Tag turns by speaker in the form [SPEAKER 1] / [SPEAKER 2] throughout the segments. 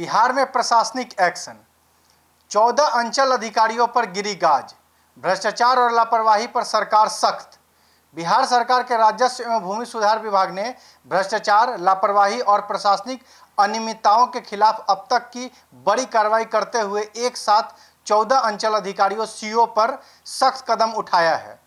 [SPEAKER 1] बिहार में प्रशासनिक एक्शन, 14 अंचल अधिकारियों पर गिरी गाज। भ्रष्टाचार और लापरवाही पर सरकार सख्त। बिहार सरकार के राजस्व एवं भूमि सुधार विभाग ने भ्रष्टाचार, लापरवाही और प्रशासनिक अनियमितताओं के खिलाफ अब तक की बड़ी कार्रवाई करते हुए एक साथ 14 अंचल अधिकारियों सीओ पर सख्त कदम उठाया है।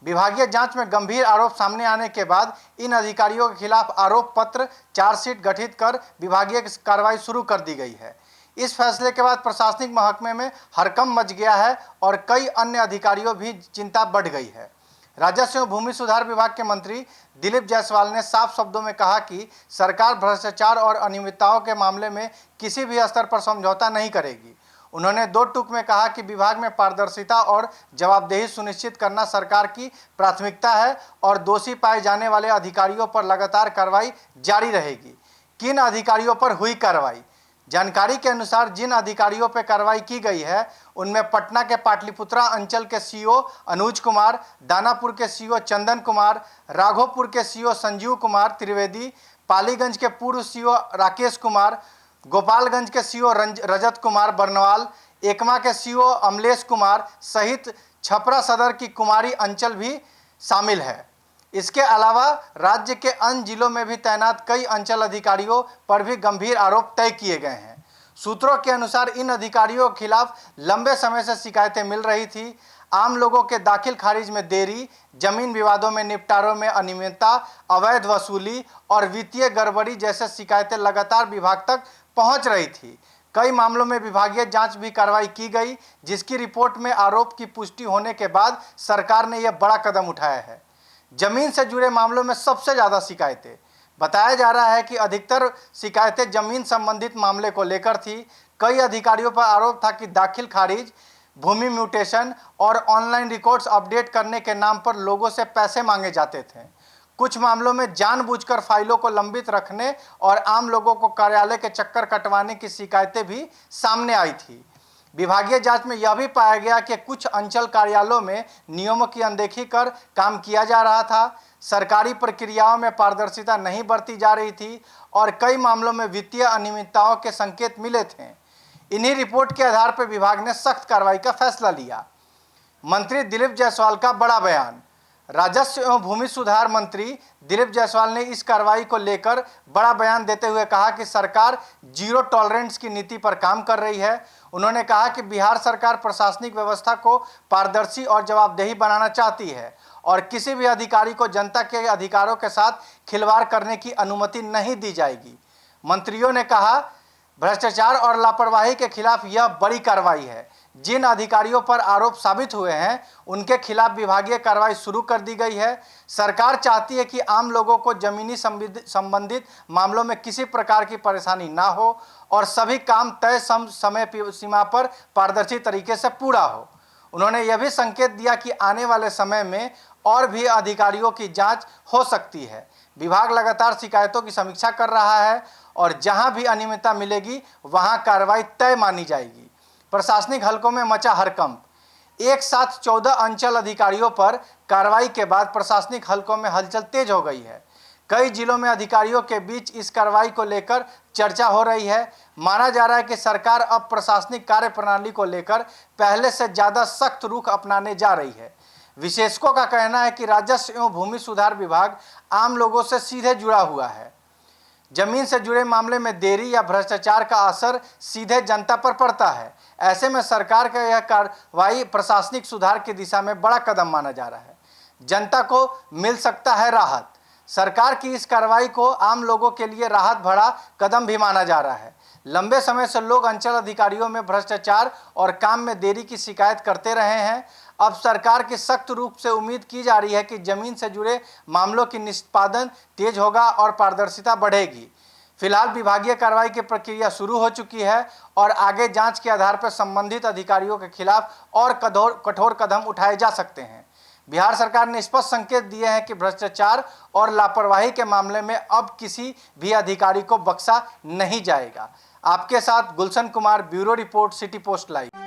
[SPEAKER 1] विभागीय जांच में गंभीर आरोप सामने आने के बाद इन अधिकारियों के खिलाफ आरोप पत्र, चार्जशीट गठित कर विभागीय कार्रवाई शुरू कर दी गई है। इस फैसले के बाद प्रशासनिक महकमे में हड़कंप मच गया है और कई अन्य अधिकारियों भी चिंता बढ़ गई है। राजस्व एवं भूमि सुधार विभाग के मंत्री दिलीप जायसवाल ने साफ शब्दों में कहा कि सरकार भ्रष्टाचार और अनियमितताओं के मामले में किसी भी स्तर पर समझौता नहीं करेगी। उन्होंने दो टूक में कहा कि विभाग में पारदर्शिता और जवाबदेही सुनिश्चित करना सरकार की प्राथमिकता है और दोषी पाए जाने वाले अधिकारियों पर लगातार कार्रवाई जारी रहेगी। किन अधिकारियों पर हुई कार्रवाई? जानकारी के अनुसार जिन अधिकारियों पर कार्रवाई की गई है उनमें पटना के पाटलिपुत्रा अंचल के सीओ अनुज कुमार, दानापुर के सीओ चंदन कुमार, राघोपुर के सीओ संजीव कुमार त्रिवेदी, पालीगंज के पूर्व सीओ राकेश कुमार, गोपालगंज के सीओ रजत कुमार बर्नवाल, एकमा के सीओ अमलेश कुमार सहित छपरा सदर की कुमारी अंचल भी शामिल है। इसके अलावा राज्य के अन्य जिलों में भी तैनात कई अंचल अधिकारियों पर भी गंभीर आरोप तय किए गए हैं। सूत्रों के अनुसार इन अधिकारियों के खिलाफ लंबे समय से शिकायतें मिल रही थी। आम लोगों के दाखिल खारिज में देरी, जमीन विवादों में निपटारों में अनियमितता, अवैध वसूली और वित्तीय गड़बड़ी जैसे शिकायतें लगातार विभाग तक पहुंच रही थी। कई मामलों में विभागीय जांच भी कार्रवाई की गई, जिसकी रिपोर्ट में आरोप की पुष्टि होने के बाद सरकार ने यह बड़ा कदम उठाया है। जमीन से जुड़े मामलों में सबसे ज़्यादा शिकायतें, बताया जा रहा है कि अधिकतर शिकायतें जमीन संबंधित मामले को लेकर थी। कई अधिकारियों पर आरोप था कि दाखिल खारिज, भूमि म्यूटेशन और ऑनलाइन रिकॉर्ड्स अपडेट करने के नाम पर लोगों से पैसे मांगे जाते थे। कुछ मामलों में जानबूझकर फाइलों को लंबित रखने और आम लोगों को कार्यालय के चक्कर कटवाने की शिकायतें भी सामने आई थी। विभागीय जांच में यह भी पाया गया कि कुछ अंचल कार्यालयों में नियमों की अनदेखी कर काम किया जा रहा था, सरकारी प्रक्रियाओं में पारदर्शिता नहीं बरती जा रही थी और कई मामलों में वित्तीय अनियमितताओं के संकेत मिले थे। इन्हीं रिपोर्ट के आधार पर विभाग ने सख्त कार्रवाई का फैसला लिया। मंत्री दिलीप जायसवाल का बड़ा बयान। राजस्व एवं भूमि सुधार मंत्री दिलीप जायसवाल ने इस कार्रवाई को लेकर बड़ा बयान देते हुए कहा कि सरकार जीरो टॉलरेंस की नीति पर काम कर रही है। उन्होंने कहा कि बिहार सरकार प्रशासनिक व्यवस्था को पारदर्शी और जवाबदेही बनाना चाहती है और किसी भी अधिकारी को जनता के अधिकारों के साथ खिलवाड़ करने की अनुमति नहीं दी जाएगी। मंत्रियों ने कहा, भ्रष्टाचार और लापरवाही के खिलाफ यह बड़ी कार्रवाई है। जिन अधिकारियों पर आरोप साबित हुए हैं उनके खिलाफ विभागीय कार्रवाई शुरू कर दी गई है। सरकार चाहती है कि आम लोगों को जमीनी संबंधित मामलों में किसी प्रकार की परेशानी ना हो और सभी काम तय समय सीमा पर पारदर्शी तरीके से पूरा हो। उन्होंने यह भी संकेत दिया कि आने वाले समय में और भी अधिकारियों की जांच हो सकती है। विभाग लगातार शिकायतों की समीक्षा कर रहा है और जहां भी अनियमितता मिलेगी वहां कार्रवाई तय मानी जाएगी। प्रशासनिक हलकों में मचा हड़कंप। एक साथ 14 अंचल अधिकारियों पर कार्रवाई के बाद प्रशासनिक हलकों में हलचल तेज हो गई है। कई जिलों में अधिकारियों के बीच इस कार्रवाई को लेकर चर्चा हो रही है। माना जा रहा है कि सरकार अब प्रशासनिक कार्य प्रणाली को लेकर पहले से ज़्यादा सख्त रुख अपनाने जा रही है। विशेषज्ञों का कहना है कि राजस्व एवं भूमि सुधार विभाग आम लोगों से सीधे जुड़ा हुआ है। जमीन से जुड़े मामले में देरी या भ्रष्टाचार का असर सीधे जनता पर पड़ता है। ऐसे में सरकार का यह कार्रवाई प्रशासनिक सुधार की दिशा में बड़ा कदम माना जा रहा है। जनता को मिल सकता है राहत। सरकार की इस कार्रवाई को आम लोगों के लिए राहत भरा कदम भी माना जा रहा है। लंबे समय से लोग अंचल अधिकारियों में भ्रष्टाचार और काम में देरी की शिकायत करते रहे हैं। अब सरकार की सख्त रूप से उम्मीद की जा रही है कि जमीन से जुड़े मामलों की निष्पादन तेज होगा और पारदर्शिता बढ़ेगी। फिलहाल विभागीय कार्रवाई की प्रक्रिया शुरू हो चुकी है और आगे जांच के आधार पर संबंधित अधिकारियों के खिलाफ और कठोर कदम उठाए जा सकते हैं। बिहार सरकार ने स्पष्ट संकेत दिए हैं कि भ्रष्टाचार और लापरवाही के मामले में अब किसी भी अधिकारी को बख्शा नहीं जाएगा। आपके साथ Gulshan Kumar, bureau report, city post live.